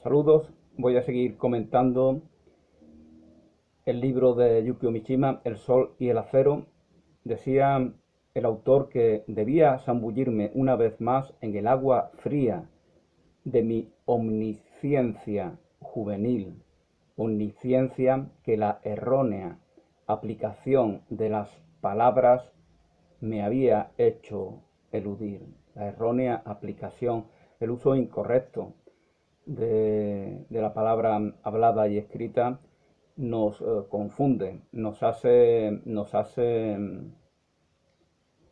Saludos, voy a seguir comentando el libro de Yukio Mishima, El sol y el acero. Decía el autor que debía zambullirme una vez más en el agua fría de mi omnisciencia juvenil, omnisciencia que la errónea aplicación de las palabras me había hecho eludir. La errónea aplicación, el uso incorrecto de la palabra hablada y escrita nos confunde, nos hace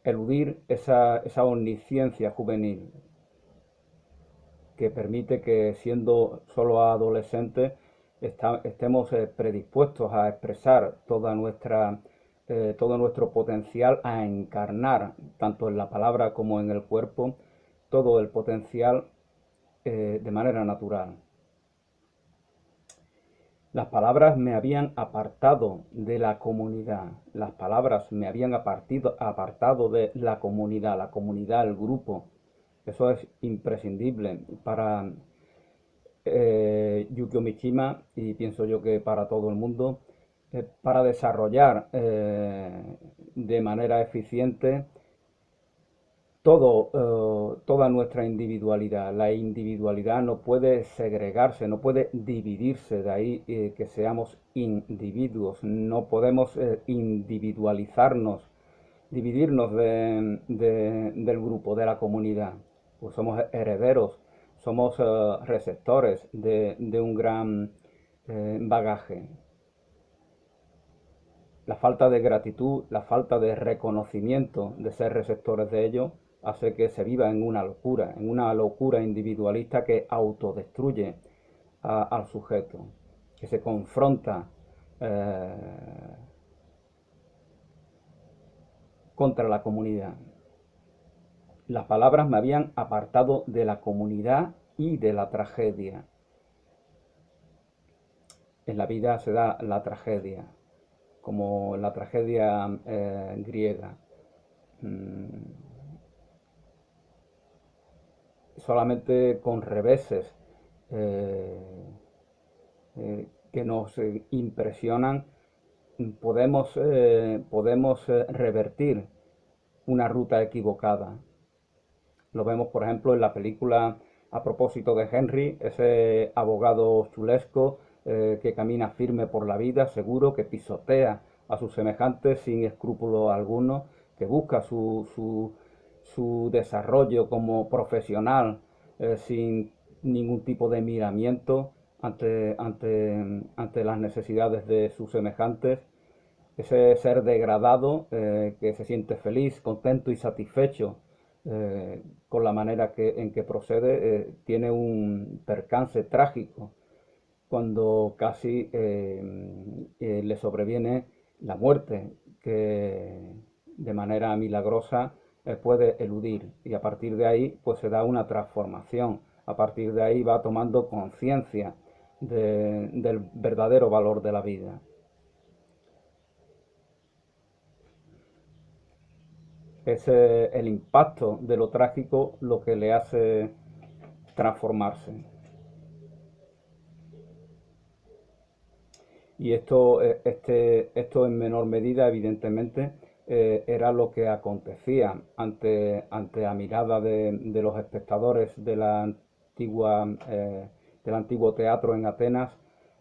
eludir esa omnisciencia juvenil que permite que siendo solo adolescentes estemos predispuestos a expresar todo nuestro potencial, a encarnar tanto en la palabra como en el cuerpo todo el potencial de manera natural. Las palabras me habían apartado de la comunidad, las palabras me habían apartado de la comunidad, el grupo. Eso es imprescindible para Yukio Mishima y pienso yo que para todo el mundo, para desarrollar de manera eficiente toda nuestra individualidad. La individualidad no puede segregarse, no puede dividirse, de ahí que seamos individuos. No podemos individualizarnos, dividirnos del grupo, de la comunidad. Pues somos herederos, somos receptores de un gran bagaje. La falta de gratitud, la falta de reconocimiento de ser receptores de ello, hace que se viva en una locura individualista que autodestruye al sujeto, que se confronta contra la comunidad. Las palabras me habían apartado de la comunidad y de la tragedia. En la vida se da la tragedia, como la tragedia griega. Solamente con reveses que nos impresionan podemos revertir una ruta equivocada. Lo vemos, por ejemplo, en la película A propósito de Henry, ese abogado chulesco que camina firme por la vida, seguro, que pisotea a sus semejantes sin escrúpulo alguno, que busca su desarrollo como profesional sin ningún tipo de miramiento ante las necesidades de sus semejantes. Ese ser degradado que se siente feliz, contento y satisfecho con la manera en que procede, tiene un percance trágico cuando casi le sobreviene la muerte, que de manera milagrosa puede eludir, y a partir de ahí pues se da una transformación. A partir de ahí va tomando conciencia del verdadero valor de la vida. Es el impacto de lo trágico lo que le hace transformarse. Y esto en menor medida, evidentemente, era lo que acontecía ante la mirada de los espectadores del antiguo teatro en Atenas,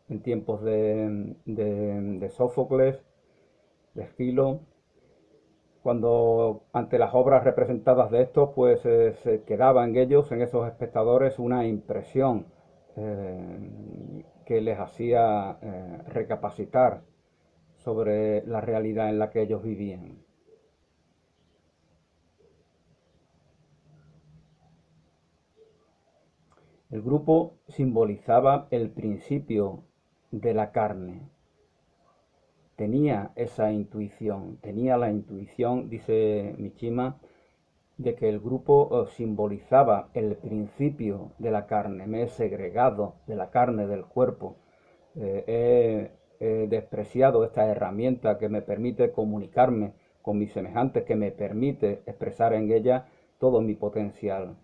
en tiempos de Sófocles, de Esquilo. Cuando ante las obras representadas de estos, pues se quedaba en ellos, en esos espectadores, una impresión que les hacía recapacitar sobre la realidad en la que ellos vivían. El grupo simbolizaba el principio de la carne. Tenía la intuición, dice Mishima, de que el grupo simbolizaba el principio de la carne. Me he segregado de la carne, del cuerpo. He despreciado esta herramienta que me permite comunicarme con mis semejantes, que me permite expresar en ella todo mi potencial.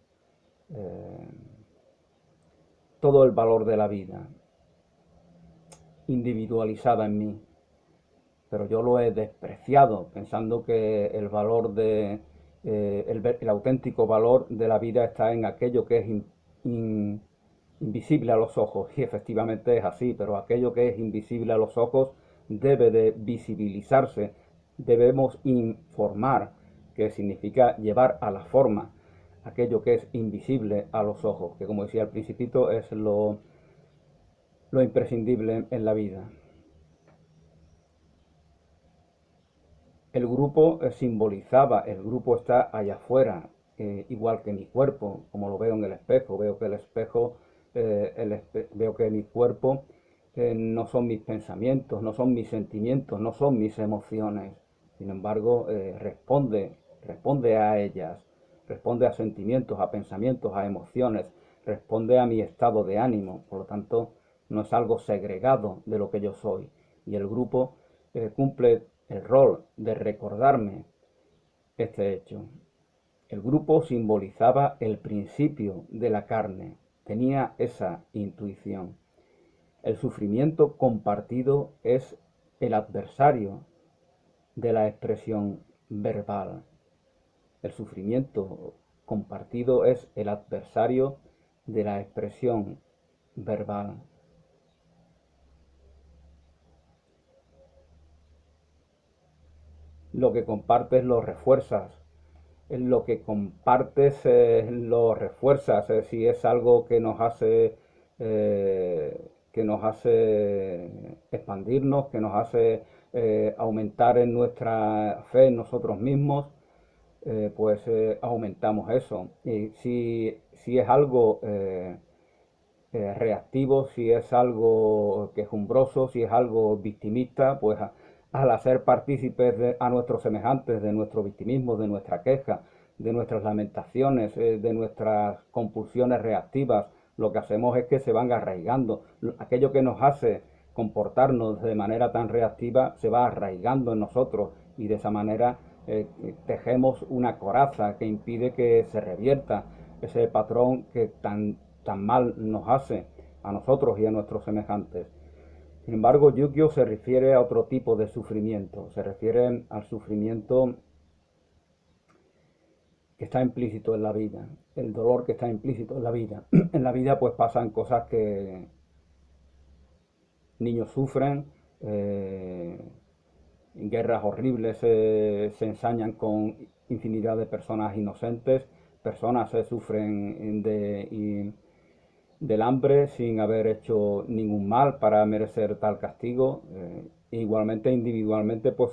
todo el valor de la vida, individualizada en mí. Pero yo lo he despreciado, pensando que el valor el auténtico valor de la vida está en aquello que es invisible a los ojos. Y efectivamente es así, pero aquello que es invisible a los ojos debe de visibilizarse. Debemos informar, que significa llevar a la forma aquello que es invisible a los ojos, que como decía al principito es lo imprescindible en la vida. El grupo simbolizaba, el grupo está allá afuera, igual que mi cuerpo, como lo veo en el espejo. Veo que el espejo, veo que mi cuerpo no son mis pensamientos, no son mis sentimientos, no son mis emociones. Sin embargo, responde a ellas, responde a sentimientos, a pensamientos, a emociones, responde a mi estado de ánimo. Por lo tanto, no es algo segregado de lo que yo soy. Y el grupo cumple el rol de recordarme este hecho. El grupo simbolizaba el principio de la carne, tenía esa intuición. El sufrimiento compartido es el adversario de la expresión verbal. El sufrimiento compartido es el adversario de la expresión verbal. Lo que compartes lo refuerzas, lo que compartes lo refuerzas. Si es algo que nos hace expandirnos, que nos hace aumentar en nuestra fe en nosotros mismos, pues aumentamos eso. Y si es algo reactivo, si es algo quejumbroso, si es algo victimista, pues al hacer partícipes a nuestros semejantes de nuestro victimismo, de nuestra queja, de nuestras lamentaciones, de nuestras compulsiones reactivas, lo que hacemos es que se van arraigando. Aquello que nos hace comportarnos de manera tan reactiva se va arraigando en nosotros, y de esa manera tejemos una coraza que impide que se revierta ese patrón que tan mal nos hace a nosotros y a nuestros semejantes. Sin embargo, Yukio se refiere a otro tipo de sufrimiento, se refiere al sufrimiento que está implícito en la vida, el dolor que está implícito en la vida. En la vida pues pasan cosas que niños sufren, guerras horribles se ensañan con infinidad de personas inocentes, personas sufren del hambre sin haber hecho ningún mal para merecer tal castigo. Igualmente, individualmente, pues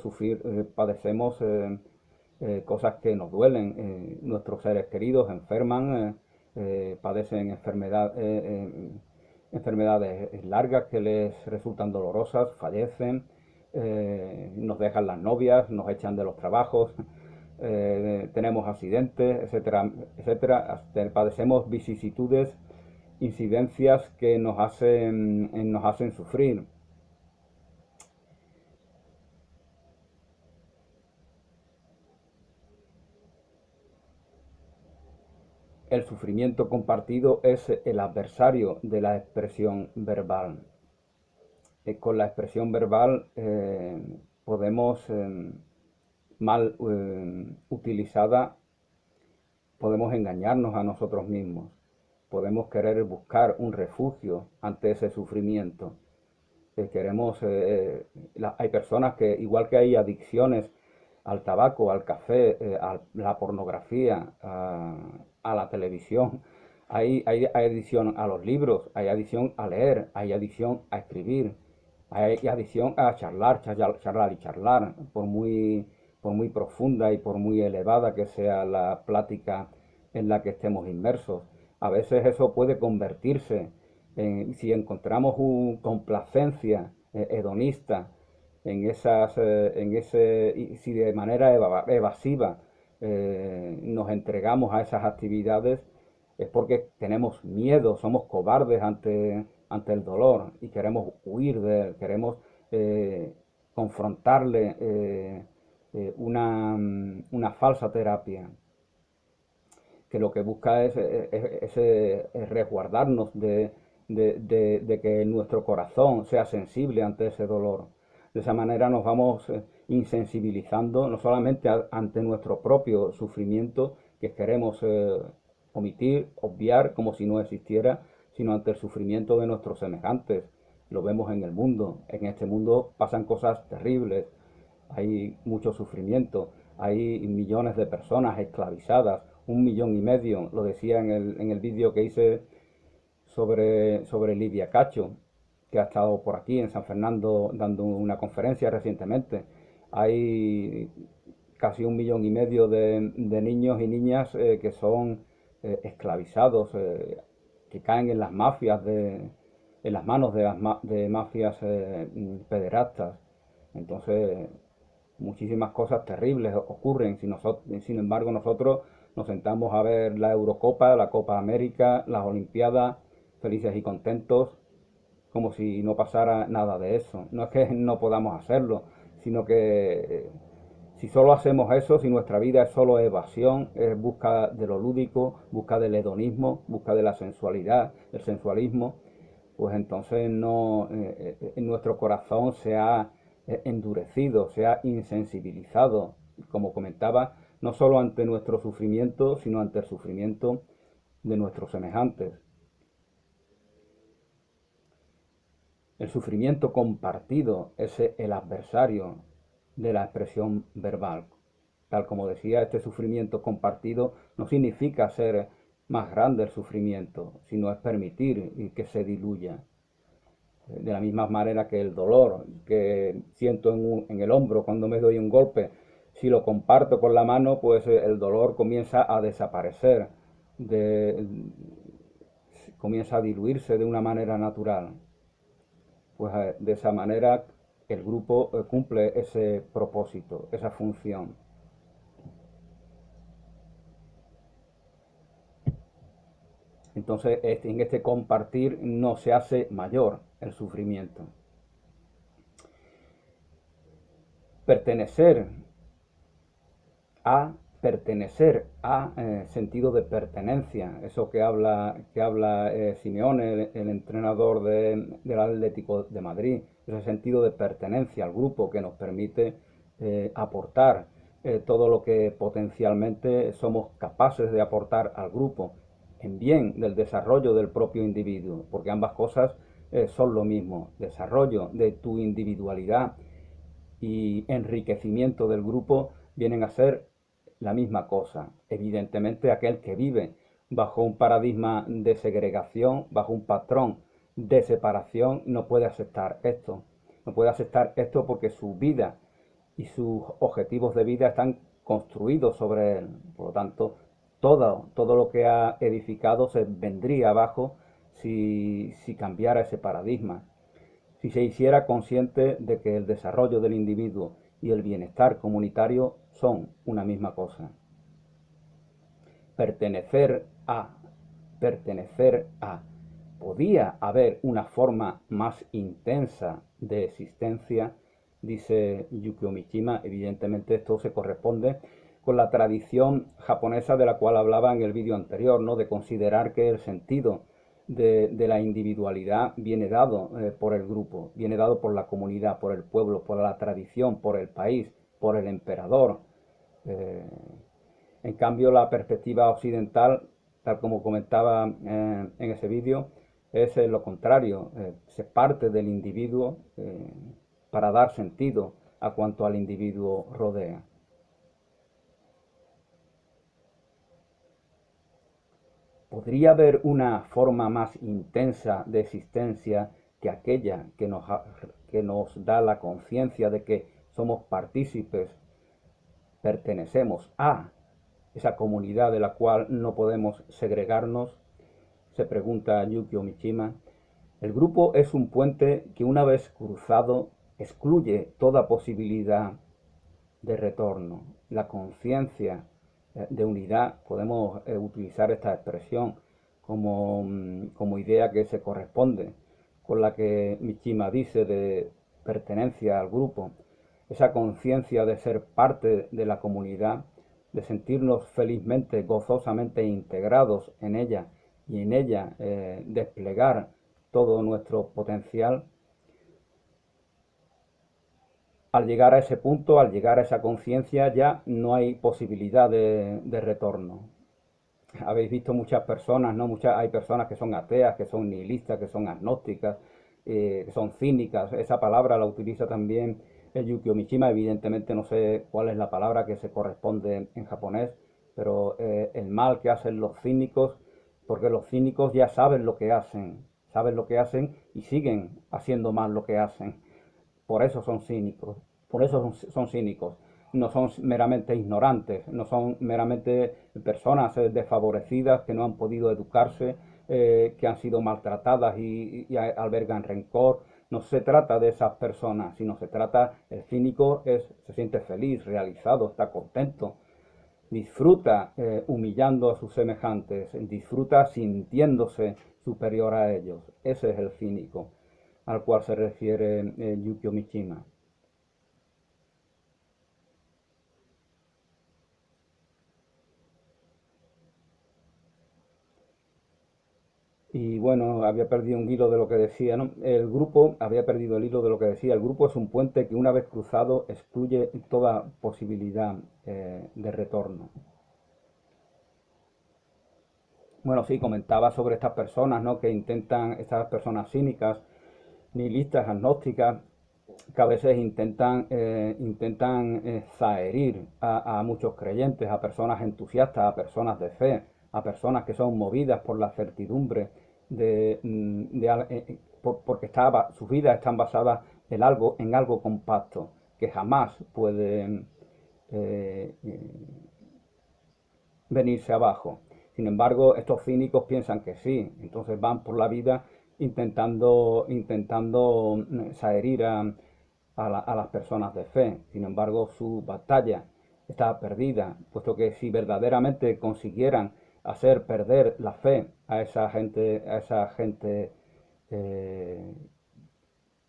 padecemos cosas que nos duelen. Nuestros seres queridos enferman, padecen enfermedades largas que les resultan dolorosas, fallecen, nos dejan las novias, nos echan de los trabajos, tenemos accidentes, etcétera, etcétera. Padecemos vicisitudes, incidencias que nos hacen sufrir. El sufrimiento compartido es el adversario de la expresión verbal. Con la expresión verbal podemos, mal utilizada, podemos engañarnos a nosotros mismos. Podemos querer buscar un refugio ante ese sufrimiento. Hay personas que, igual que hay adicciones al tabaco, al café, a la pornografía, a la televisión, hay adicción a los libros, hay adicción a leer, hay adicción a escribir, hay adicción a charlar y charlar, por muy profunda y por muy elevada que sea la plática en la que estemos inmersos. A veces eso puede convertirse si encontramos una complacencia hedonista y si de manera evasiva nos entregamos a esas actividades, es porque tenemos miedo, somos cobardes ante el dolor y queremos huir de él, queremos confrontarle una falsa terapia que lo que busca es resguardarnos de que nuestro corazón sea sensible ante ese dolor. De esa manera nos vamos insensibilizando no solamente ante nuestro propio sufrimiento, que queremos omitir, obviar como si no existiera, sino ante el sufrimiento de nuestros semejantes. Lo vemos en el mundo. En este mundo pasan cosas terribles, hay mucho sufrimiento, hay millones de personas esclavizadas, 1,5 millones, lo decía en el vídeo que hice sobre Lidia Cacho, que ha estado por aquí en San Fernando dando una conferencia recientemente. Hay casi 1,5 millones de niños y niñas que son esclavizados, que caen en las mafias, en las manos de mafias pederastas. Entonces, muchísimas cosas terribles ocurren. Sin embargo, nosotros nos sentamos a ver la Eurocopa, la Copa América, las Olimpiadas, felices y contentos, como si no pasara nada de eso. No es que no podamos hacerlo, sino que si solo hacemos eso, si nuestra vida es solo evasión, es busca de lo lúdico, busca del hedonismo, busca de la sensualidad, del sensualismo, pues entonces no, en nuestro corazón se ha endurecido, se ha insensibilizado, como comentaba, no solo ante nuestro sufrimiento, sino ante el sufrimiento de nuestros semejantes. El sufrimiento compartido es el adversario de la expresión verbal. Tal como decía, este sufrimiento compartido no significa ser más grande el sufrimiento, sino es permitir que se diluya. De la misma manera que el dolor que siento en el hombro cuando me doy un golpe, si lo comparto con la mano, pues el dolor comienza a desaparecer, comienza a diluirse de una manera natural. Pues de esa manera el grupo cumple ese propósito, esa función. Entonces, en este compartir no se hace mayor el sufrimiento. Pertenecer a sentido de pertenencia, eso que habla Simeone, el entrenador del Atlético de Madrid, ese sentido de pertenencia al grupo que nos permite aportar todo lo que potencialmente somos capaces de aportar al grupo, en bien del desarrollo del propio individuo, porque ambas cosas son lo mismo: desarrollo de tu individualidad y enriquecimiento del grupo vienen a ser la misma cosa. Evidentemente, aquel que vive bajo un paradigma de segregación, bajo un patrón de separación, no puede aceptar esto. No puede aceptar esto porque su vida y sus objetivos de vida están construidos sobre él. Por lo tanto, todo lo que ha edificado se vendría abajo si cambiara ese paradigma. Si se hiciera consciente de que el desarrollo del individuo y el bienestar comunitario son una misma cosa. Pertenecer a, pertenecer a. ¿Podía haber una forma más intensa de existencia? Dice Yukio Mishima. Evidentemente esto se corresponde con la tradición japonesa de la cual hablaba en el vídeo anterior, ¿no? De considerar que el sentido de la individualidad viene dado por el grupo, viene dado por la comunidad, por el pueblo, por la tradición, por el país, por el emperador. Eh, en cambio, la perspectiva occidental, tal como comentaba en ese vídeo, es lo contrario. Se parte del individuo para dar sentido a cuanto al individuo rodea. ¿Podría haber una forma más intensa de existencia que aquella que nos da la conciencia de que somos partícipes, pertenecemos a esa comunidad de la cual no podemos segregarnos? Se pregunta Yukio Mishima. El grupo es un puente que, una vez cruzado, excluye toda posibilidad de retorno. La conciencia de unidad, podemos utilizar esta expresión como idea que se corresponde con la que Mishima dice de pertenencia al grupo. Esa conciencia de ser parte de la comunidad, de sentirnos felizmente, gozosamente integrados en ella y en ella desplegar todo nuestro potencial, al llegar a ese punto, al llegar a esa conciencia, ya no hay posibilidad de retorno. Habéis visto muchas personas, ¿no? Hay personas que son ateas, que son nihilistas, que son agnósticas, que son cínicas. Esa palabra la utiliza también el Yukio Mishima. Evidentemente no sé cuál es la palabra que se corresponde en japonés, pero el mal que hacen los cínicos, porque los cínicos ya saben lo que hacen y siguen haciendo mal lo que hacen. Por eso son cínicos, por eso son cínicos. No son meramente ignorantes, no son meramente personas desfavorecidas que no han podido educarse, que han sido maltratadas y albergan rencor. No se trata de esas personas, sino se trata, el cínico se siente feliz, realizado, está contento, disfruta humillando a sus semejantes, disfruta sintiéndose superior a ellos. Ese es el cínico al cual se refiere Yukio Mishima. Y bueno, había perdido un hilo de lo que decía, ¿no? El grupo, había perdido el hilo de lo que decía, el grupo es un puente que una vez cruzado excluye toda posibilidad de retorno. Bueno, sí, comentaba sobre estas personas, ¿no? Que intentan, estas personas cínicas, nihilistas, agnósticas, que a veces intentan zaherir a muchos creyentes, a personas entusiastas, a personas de fe, a personas que son movidas por la certidumbre porque sus vidas están basadas en algo compacto, que jamás puede eh, venirse abajo. Sin embargo, estos cínicos piensan que sí, entonces van por la vida intentando saherir a las personas de fe. Sin embargo, su batalla está perdida, puesto que si verdaderamente consiguieran hacer perder la fe a esa gente eh,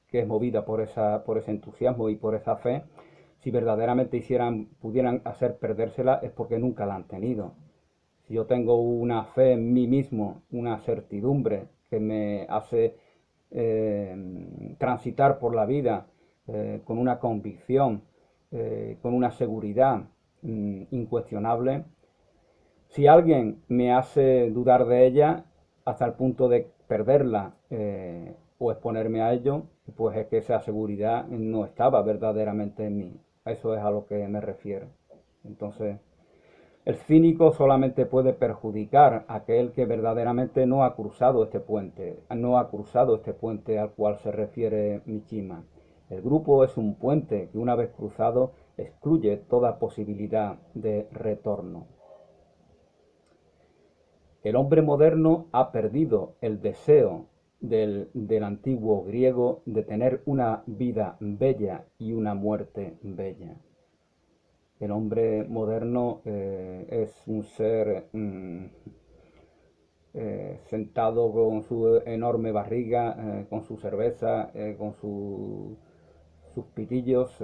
que es movida por ese entusiasmo y por esa fe, si verdaderamente pudieran hacer perdérsela es porque nunca la han tenido. Si yo tengo una fe en mí mismo, una certidumbre que me hace transitar por la vida con una convicción, con una seguridad incuestionable, si alguien me hace dudar de ella hasta el punto de perderla o exponerme a ello, pues es que esa seguridad no estaba verdaderamente en mí. A eso es a lo que me refiero. Entonces, el cínico solamente puede perjudicar a aquel que verdaderamente no ha cruzado este puente, al cual se refiere Mishima. El grupo es un puente que una vez cruzado excluye toda posibilidad de retorno. El hombre moderno ha perdido el deseo del antiguo griego de tener una vida bella y una muerte bella. El hombre moderno es un ser sentado con su enorme barriga, con su cerveza, sus pitillos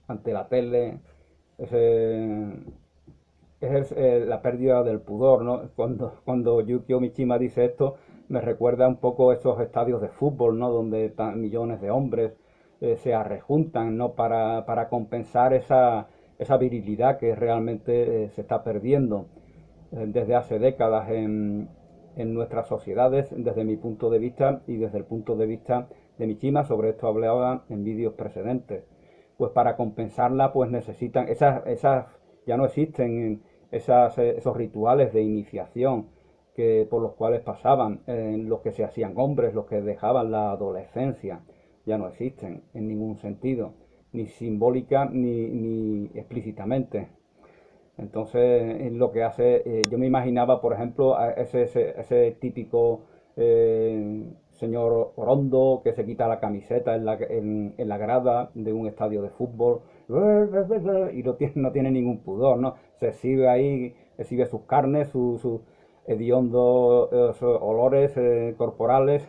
ante la tele. Ese, la pérdida del pudor, ¿no? Cuando Yukio Mishima dice esto, me recuerda un poco esos estadios de fútbol, ¿no? Donde millones de hombres se arrejuntan, ¿no? Para compensar esa virilidad que realmente se está perdiendo desde hace décadas en nuestras sociedades, desde mi punto de vista y desde el punto de vista de Mishima. Sobre esto hablaba en vídeos precedentes. Pues para compensarla, pues necesitan, ya no existen esos rituales de iniciación por los cuales pasaban, los que se hacían hombres, los que dejaban la adolescencia, ya no existen en ningún sentido, ni simbólica ni explícitamente. Entonces, es lo que hace, yo me imaginaba, por ejemplo, a ese típico señor Orondo que se quita la camiseta en la grada de un estadio de fútbol y no tiene ningún pudor, ¿no? Se exhibe ahí, exhibe sus carnes, sus hediondos olores corporales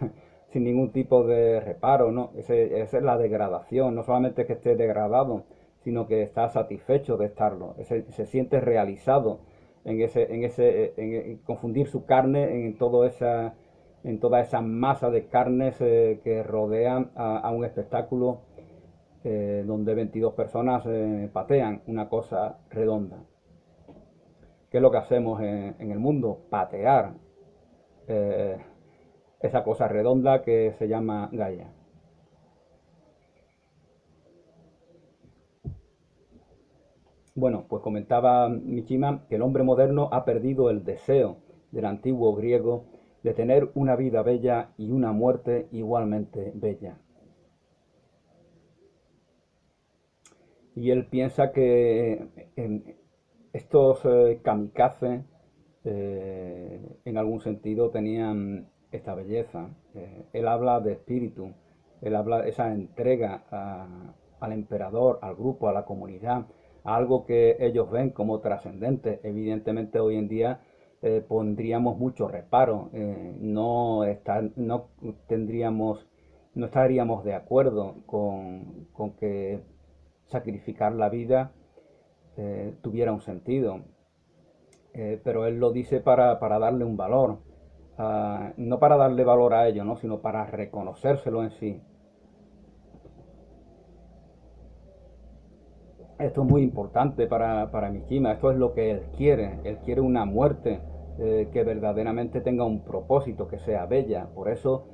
sin ningún tipo de reparo, ¿no? Esa es la degradación, no solamente que esté degradado, sino que está satisfecho de estarlo, se siente realizado en confundir su carne en toda en toda esa masa de carnes que rodean a un espectáculo donde 22 personas patean una cosa redonda. ¿Qué es lo que hacemos en el mundo? Patear eh, esa cosa redonda que se llama Gaia. Bueno, pues comentaba Mishima que el hombre moderno ha perdido el deseo del antiguo griego de tener una vida bella y una muerte igualmente bella. Y él piensa que estos kamikazes en algún sentido tenían esta belleza. Él habla de espíritu, él habla de esa entrega al emperador, al grupo, a la comunidad, a algo que ellos ven como trascendente. Evidentemente hoy en día pondríamos mucho reparo, no tendríamos, no estaríamos de acuerdo con que sacrificar la vida tuviera un sentido. Pero él lo dice para darle un valor, no para darle valor a ello, ¿no? Sino para reconocérselo en sí. Esto es muy importante para Mishima, esto es lo que él quiere una muerte que verdaderamente tenga un propósito, que sea bella, por eso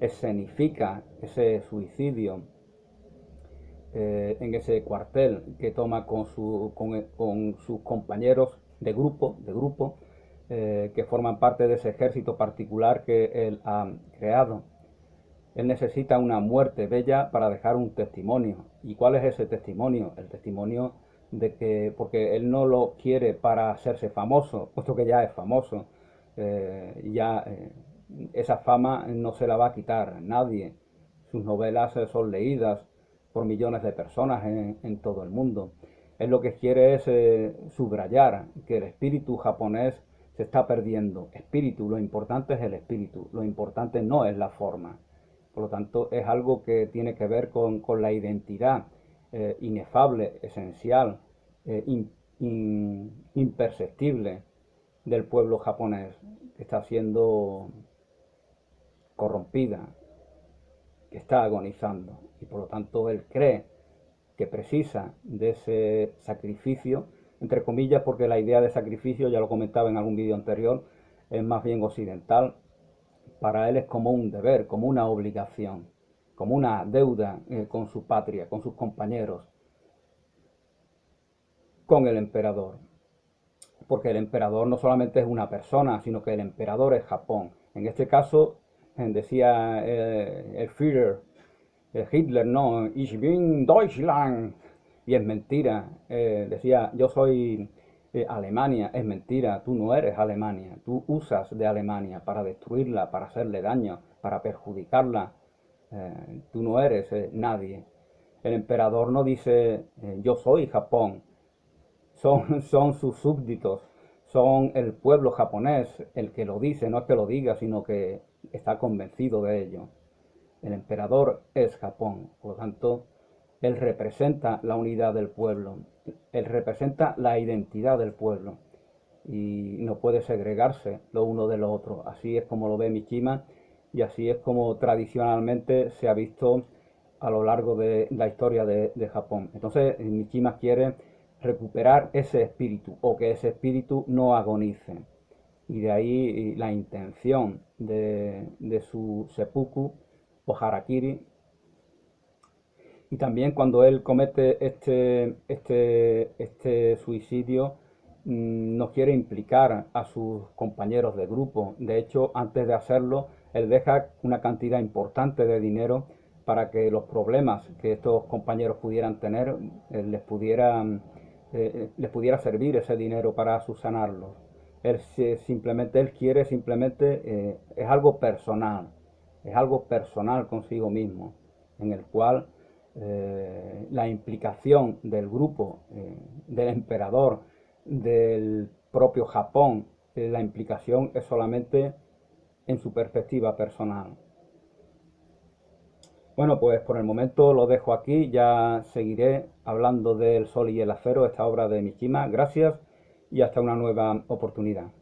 escenifica ese suicidio en ese cuartel que toma con sus compañeros de grupo que forman parte de ese ejército particular que él ha creado. Él necesita una muerte bella para dejar un testimonio. ¿Y cuál es ese testimonio? El testimonio de que, porque él no lo quiere para hacerse famoso, puesto que ya es famoso, esa fama no se la va a quitar nadie. Sus novelas son leídas por millones de personas en todo el mundo. Él lo que quiere es subrayar que el espíritu japonés se está perdiendo. Espíritu, lo importante es el espíritu, lo importante no es la forma. Por lo tanto, es algo que tiene que ver con la identidad inefable, esencial, imperceptible del pueblo japonés, que está siendo corrompida, que está agonizando. Y por lo tanto, él cree que precisa de ese sacrificio, entre comillas, porque la idea de sacrificio, ya lo comentaba en algún vídeo anterior, es más bien occidental. Para él es como un deber, como una obligación, como una deuda con su patria, con sus compañeros, con el emperador. Porque el emperador no solamente es una persona, sino que el emperador es Japón. En este caso, decía el Führer, Hitler, no, ich bin Deutschland. Y es mentira. Decía, yo soy Alemania. Es mentira, tú no eres Alemania. Tú usas de Alemania para destruirla, para hacerle daño, para perjudicarla. Tú no eres nadie. El emperador no dice, yo soy Japón. Son sus súbditos, son el pueblo japonés el que lo dice, no es que lo diga, sino que está convencido de ello. El emperador es Japón, por lo tanto, él representa la unidad del pueblo, él representa la identidad del pueblo y no puede segregarse lo uno de lo otro. Así es como lo ve Mishima y así es como tradicionalmente se ha visto a lo largo de la historia de Japón. Entonces Mishima quiere recuperar ese espíritu o que ese espíritu no agonice. Y de ahí la intención de su seppuku o harakiri. Y también cuando él comete este suicidio, no quiere implicar a sus compañeros de grupo. De hecho, antes de hacerlo, él deja una cantidad importante de dinero para que los problemas que estos compañeros pudieran tener les pudiera servir ese dinero para subsanarlos. Él quiere simplemente, es algo personal consigo mismo, en el cual la implicación del grupo, del emperador, del propio Japón, la implicación es solamente en su perspectiva personal. Bueno, pues por el momento lo dejo aquí, ya seguiré hablando del Sol y el Acero, esta obra de Mishima. Gracias y hasta una nueva oportunidad.